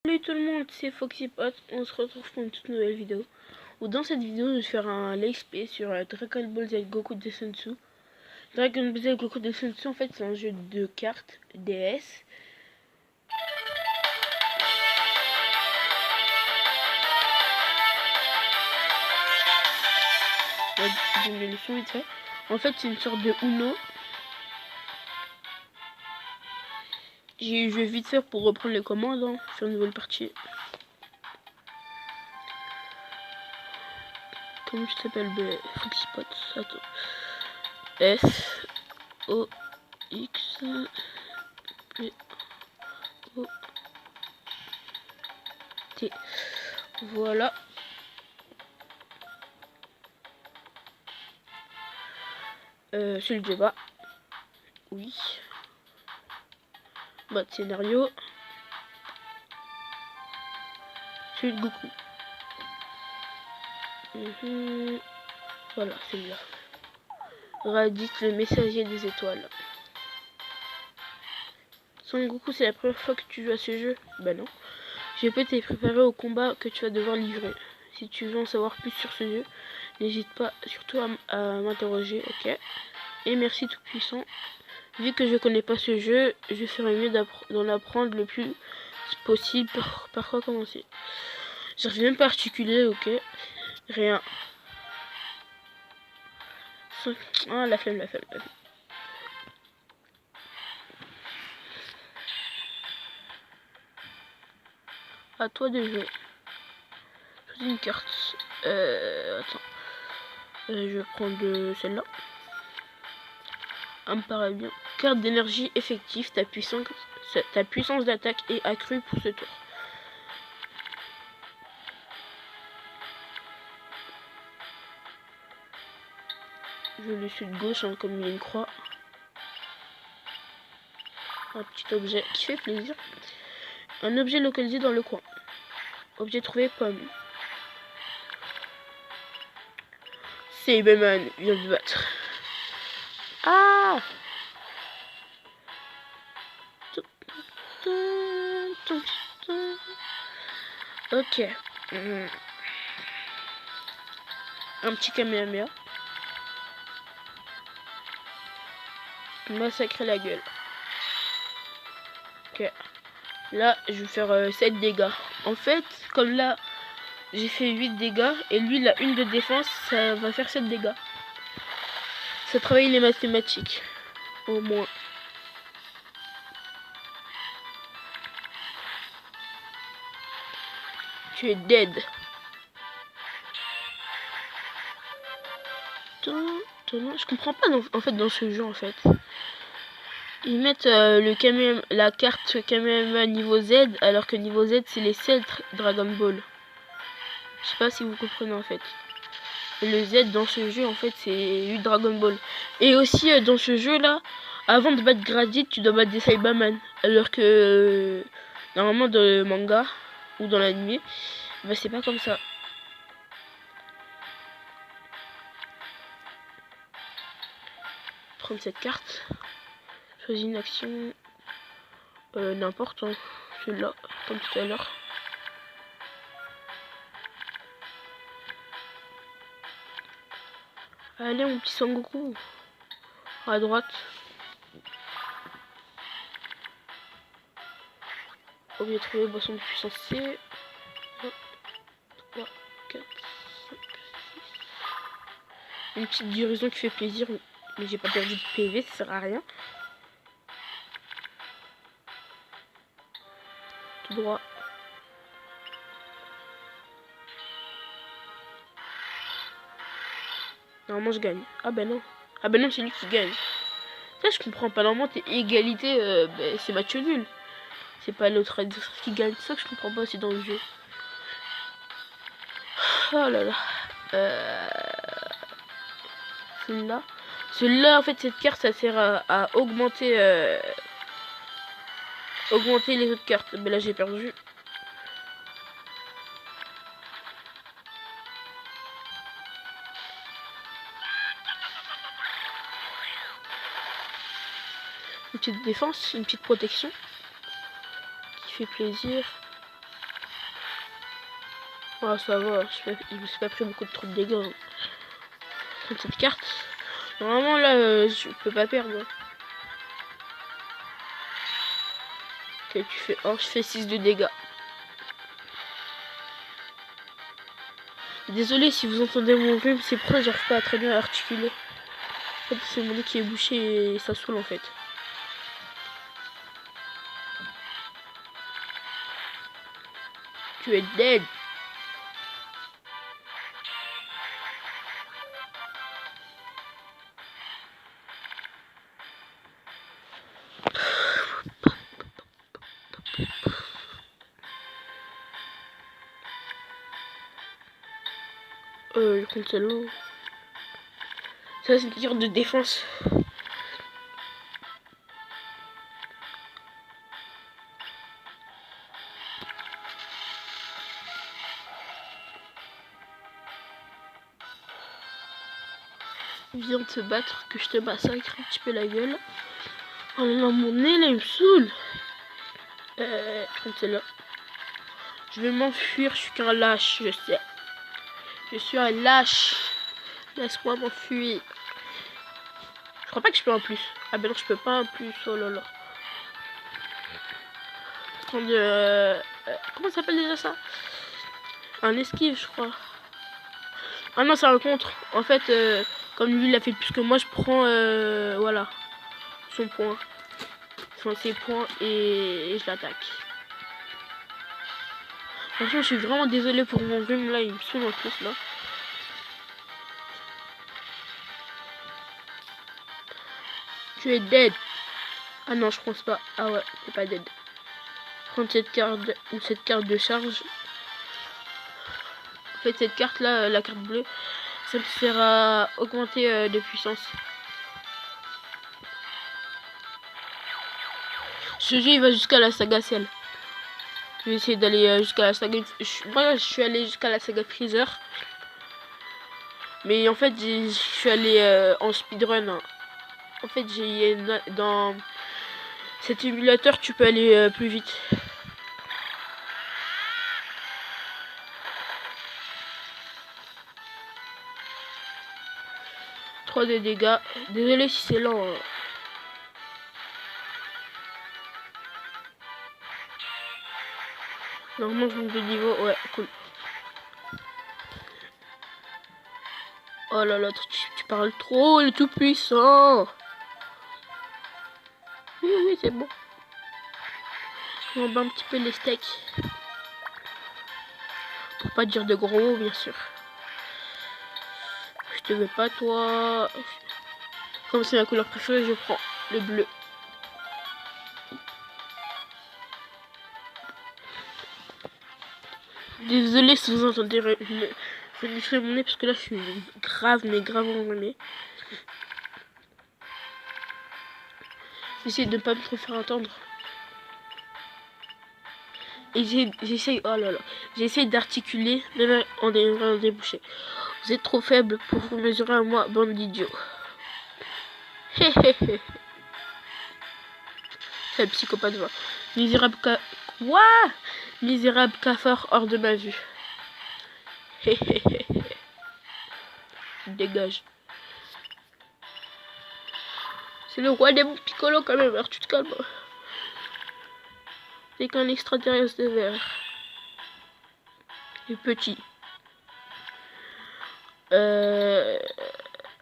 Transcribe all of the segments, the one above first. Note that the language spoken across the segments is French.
Salut tout le monde, c'est FoxyPot, on se retrouve pour une toute nouvelle vidéo. Où dans cette vidéo, je vais faire un let's play sur Dragon Ball Z Goku Densetsu. Dragon Ball Z Goku Densetsu, en fait, c'est un jeu de cartes DS. On va donner le son vite fait. En fait, c'est une sorte de Uno. Je vais vite faire pour reprendre les commandes hein, sur une nouvelle partie. Comment je t'appelle FoxyPot? Attends. F O X P O T. Voilà. Celui de bas. Oui. Mode scénario. Celui de Goku. Voilà, celui-là. Raditz, le messager des étoiles. Son Goku, c'est la première fois que tu joues à ce jeu? Bah non. Je peux te préparer au combat que tu vas devoir livrer. Si tu veux en savoir plus sur ce jeu, n'hésite pas surtout à m'interroger, ok? Et merci tout puissant. Vu que je connais pas ce jeu, je ferais mieux d'en apprendre le plus possible par quoi commencer. J'arrive même pas à articuler, ok? Rien. Ah, la flemme. À toi de jouer. Choisis une carte. Attends. Je vais prendre celle-là. Elle me paraît bien. Carte d'énergie effective. Ta puissance d'attaque est accrue pour ce tour. Je le suis de gauche hein, comme il y a une croix. Un petit objet qui fait plaisir. Un objet localisé dans le coin. Objet trouvé, pomme. Cyberman vient de battre. Ah! Ok. Un petit Kamehameha. Massacrer la gueule. Ok. Là, je vais faire 7 dégâts. En fait, comme là, j'ai fait 8 dégâts. Et lui, il a une de défense. Ça va faire 7 dégâts. Ça travaille les mathématiques. Au moins. Tu es dead. Je comprends pas en fait dans ce jeu en fait. Ils mettent la carte Kamehameha niveau Z alors que niveau Z c'est les 7 Dragon Ball. Je sais pas si vous comprenez en fait. Et le Z dans ce jeu en fait c'est 8 Dragon Ball. Et aussi dans ce jeu là, avant de battre Gradit tu dois battre des Cyberman. Alors que normalement dans le manga ou dans l'anime, bah c'est pas comme ça. Prendre cette carte. Choisis une action. N'importe, hein. Celui-là, comme tout à l'heure. Allez, mon petit Sangoku. À droite. Objet trouvé, boisson de puissance C. 1, 3, 4, 5, 6. Une petite guérison qui fait plaisir. Mais j'ai pas perdu de PV, ça sert à rien. Tout droit. Normalement je gagne. Ah ben non. Ah ben non, c'est lui qui gagne. Ça je comprends pas. Normalement t'es égalité, ben, c'est match nul. C'est pas l'autre adversaire qui gagne. C'est ça que je comprends pas, c'est dans le jeu. Oh là là. Celui-là, en fait, cette carte, ça sert à augmenter les autres cartes. Mais là, j'ai perdu. Une petite défense, une petite protection qui fait plaisir. Ah, ça va, il me suis pas pris beaucoup de trop de dégâts. Hein. Contre cette carte. Normalement, là, je peux pas perdre. Hein. Ok, tu fais 1, je fais 6 de dégâts. Désolé si vous entendez mon rhume, c'est pourquoi j'arrive pas à très bien articuler. En fait, c'est mon nez qui est bouché et ça saoule en fait. Tu es dead. Je compte celle-là. Ça, c'est une tir de défense. Viens de te battre, que je te massacre un petit peu la gueule. Oh là là, mon nez là, il me saoule. Je compte celle-là. Je vais m'enfuir, je suis qu'un lâche, je sais. Je suis un lâche. Laisse-moi m'enfuir. Je crois pas que je peux en plus. Ah ben non, je peux pas en plus. Oh là là. Comment ça s'appelle déjà ça? Un esquive, je crois. Ah non, c'est un contre. En fait, comme lui, il a fait plus que moi, je prends, voilà, son point. Enfin, ses points et je l'attaque. Franchement, je suis vraiment désolé pour mon rhume, là, il me saoule en plus, là. Tu es dead. Ah non, je pense pas. Ah ouais, t'es pas dead. Prendre cette carte de charge. En fait, cette carte là, la carte bleue, ça me sert à augmenter de puissance. Ce jeu il va jusqu'à la saga Cell. Je vais essayer d'aller jusqu'à la saga. Moi je suis allé jusqu'à la saga Freezer. Mais en fait je suis allé en speedrun. Hein. En fait dans cet émulateur tu peux aller plus vite. Trois de dégâts. Désolé si c'est lent. Hein. Normalement je monte de niveau. Ouais, cool. Oh là là, tu parles trop, il est tout puissant. Oui, oui, c'est bon. On bat un petit peu les steaks. Pour pas dire de gros mots, bien sûr. Je te veux pas, toi. Comme c'est ma couleur préférée, je prends le bleu. Désolé si vous entendez renifler mon nez parce que là je suis grave, mais grave enrhumé. J'essaie de ne pas me trop faire entendre. Et j'essaie, oh là là, j'essaie d'articuler même en ayant débouché. Vous êtes trop faible pour vous mesurer à moi, bande d'idiots. C'est le psychopathe. Misérable quoi? Misérable cafard hors de ma vue. Dégage. C'est le roi des Piccolo quand même, alors tu te calmes. C'est qu'un extraterrestre de verre. Et petit.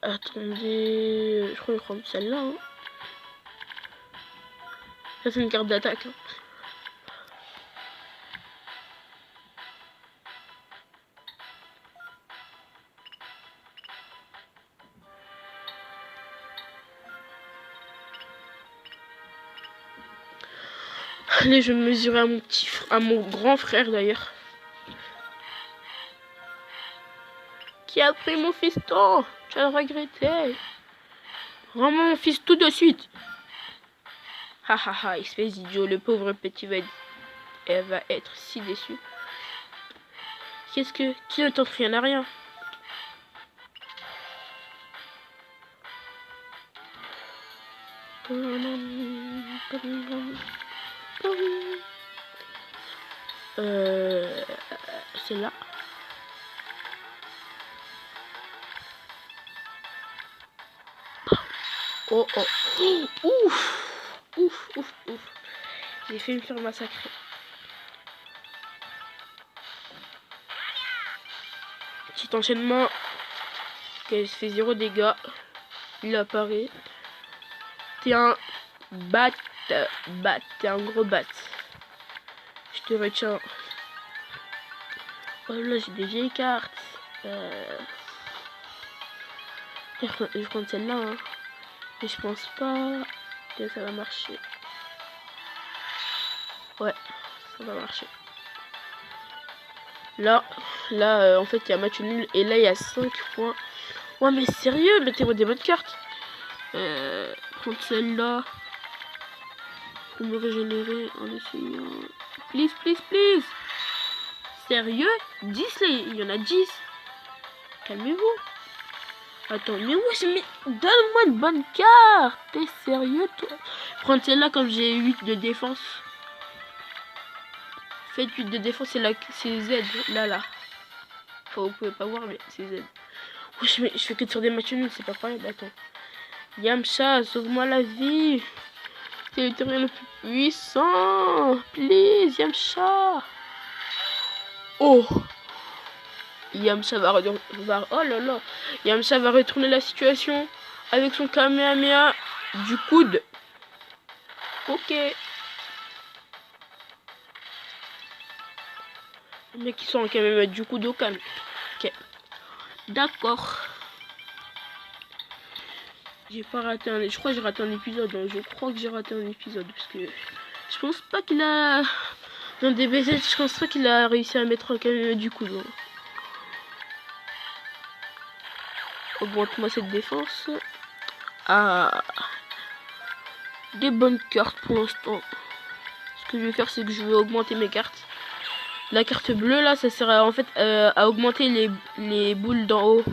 Attendez. Je crois que je vais prendre celle-là. Hein. Ça, c'est une carte d'attaque. Hein. Allez, je vais me mesurer à mon grand frère d'ailleurs. Qui a pris mon fiston? Tu vas le regretter. Rends mon fils tout de suite. Ha ha ha, espèce d'idiot, le pauvre petit elle va être si déçue. Qui ne tente rien à rien? C'est là. Oh oh. Ouf. Ouf, ouf, ouf. J'ai fait me faire massacrer. Petit enchaînement. Ok, il se fait 0 dégâts. Il apparaît. T'es un bat. T'es un gros bat. Je te retiens. Oh là, j'ai des vieilles cartes. Je vais prendre celle-là. Hein. Mais je pense pas que ça va marcher. Ouais, ça va marcher. Là, en fait, il y a match nul. Et là, il y a 5 points. Ouais, mais sérieux, mettez-moi des bonnes cartes. Prendre celle-là. Pour me régénérer en essayant. Please, please, please. Sérieux 10 là, il y en a 10. Calmez-vous. Attends, mais wesh, mais donne-moi une bonne carte. T'es sérieux, toi? Prendre celle-là comme j'ai 8 de défense. Faites 8 de défense, c'est Z. Là. Enfin, vous pouvez pas voir, mais c'est Z. Wesh, mais je fais que sur des matchs nuls, c'est pas pareil. Attends. Yamcha, sauve-moi la vie. C'est le terrain le plus puissant. Please, Yamcha. Oh. Yamcha va oh là là. Yamcha va retourner la situation avec son Kamehameha du coude. Ok. Les mecs qui sont en Kamehameha du coude au calme. Ok. D'accord. J'ai pas raté un... Je crois que j'ai raté un épisode. Hein. Je crois que j'ai raté un épisode. Parce que je pense pas qu'il a... Dans DBZ, je pense pas qu'il a réussi à mettre un Kamehameha du coude. Hein. Augmente-moi cette défense. Ah, des bonnes cartes pour l'instant. Ce que je vais faire, c'est que je vais augmenter mes cartes. La carte bleue là, ça sert en fait à augmenter les boules d'en haut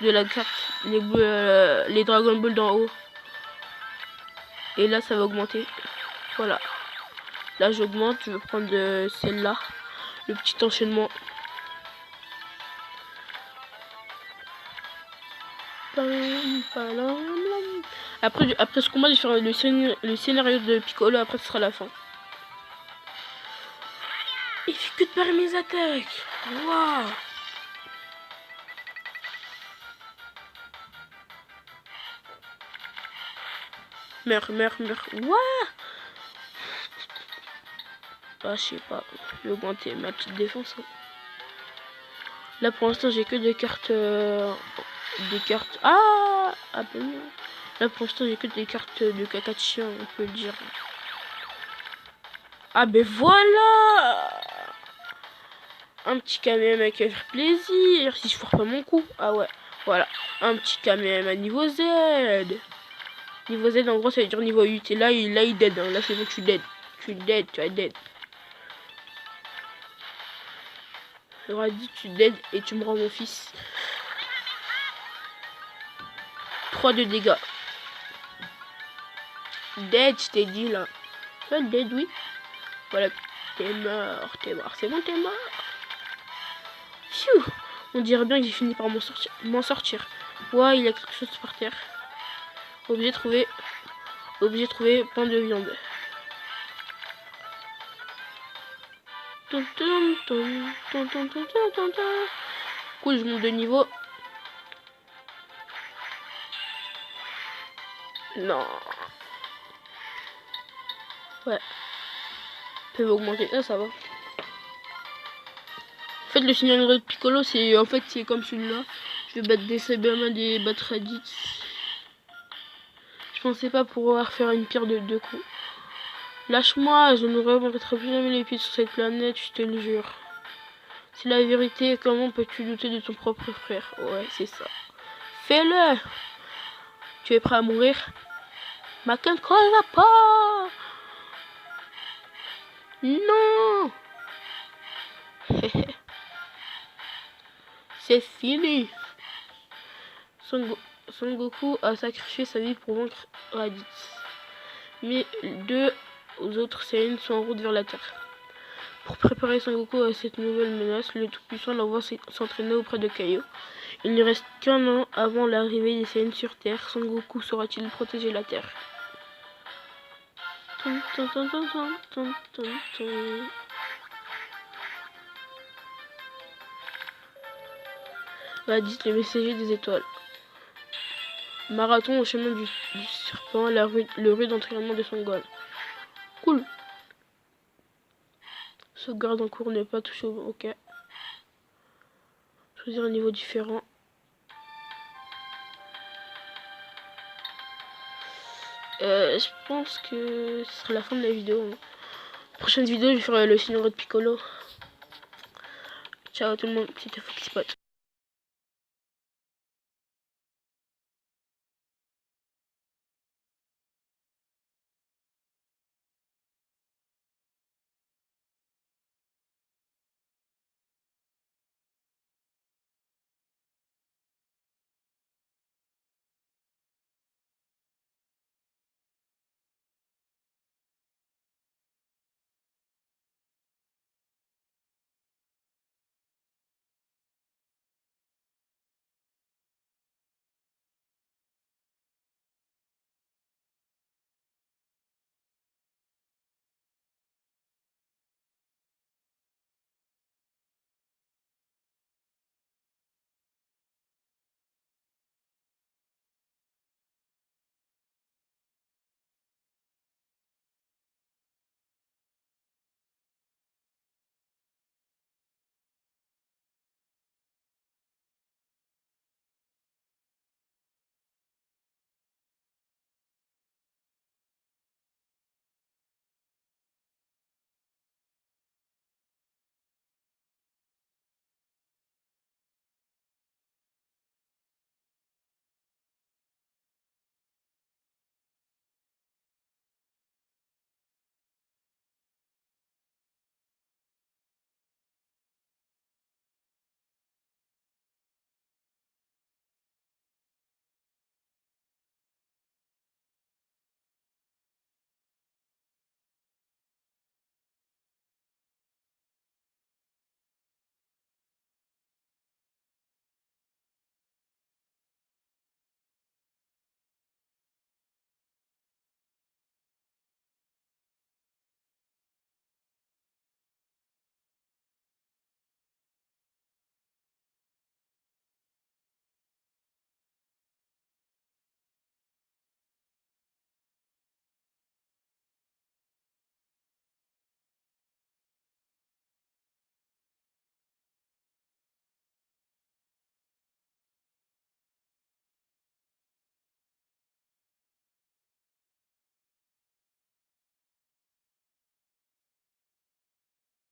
de la carte, les Dragon Ball d'en haut. Et là, ça va augmenter. Voilà. Là, j'augmente. Je vais prendre celle-là, le petit enchaînement. Après ce combat, je vais faire le scénario de Piccolo. Après, ce sera la fin. Il fait que de parer mes attaques. Waouh. Meurs. Waouh. Ah, je sais pas. Je vais augmenter ma petite défense. Hein. Là, pour l'instant, j'ai que des cartes... Ah, ben, là, pour l'instant, j'ai que des cartes de caca de chien, on peut le dire. Ah, ben voilà. Un petit Kamehameha qui va faire plaisir. Si je foire pas mon coup. Ah ouais, voilà. Un petit Kamehameha niveau Z. Niveau Z, en gros, ça veut dire niveau 8. Et là, il dead. Hein. Là, c'est bon, tu dead. Tu vas dead. J'aurais dit tu dead et tu me rends mon fils. 3 de dégâts. Dead, je t'ai dit là. Toi, dead, oui. Voilà, t'es mort. C'est bon, t'es mort. Pfiou. On dirait bien que j'ai fini par m'en sortir. Ouais, il y a quelque chose par terre. Obligé de trouver pain de viande. Cool, je monte de niveau. Non. Ouais. Peut augmenter. Ah, ça va. En fait, le scénario de Piccolo, c'est comme celui-là. Je vais battre des Cybermen et battre Raditz. Je pensais pas pouvoir faire une pierre de 2 coups. Lâche-moi, je ne remettrai plus jamais les pieds sur cette planète, je te le jure. C'est la vérité, comment peux-tu douter de ton propre frère? Ouais, c'est ça. Fais-le! Tu es prêt à mourir? Ma contrôle va pas! Non! C'est fini! Son Goku a sacrifié sa vie pour vaincre Raditz. Mais 2 autres Saiyans sont en route vers la Terre. Pour préparer Son Goku à cette nouvelle menace, le Tout-Puissant l'envoie s'entraîner auprès de Kaio. Il ne reste qu'un an avant l'arrivée des Saiyans sur Terre. Son Goku saura-t-il protéger la Terre? Raditz, le messager des étoiles. Marathon au chemin du serpent, le rue d'entraînement de Son Gohan. Cool. Sauvegarde en cours, ne pas toucher au... Ok. Choisir un niveau différent. Je pense que ce sera la fin de la vidéo. Prochaine vidéo, je ferai le scénario de Piccolo. Ciao tout le monde, c'était Foxypot.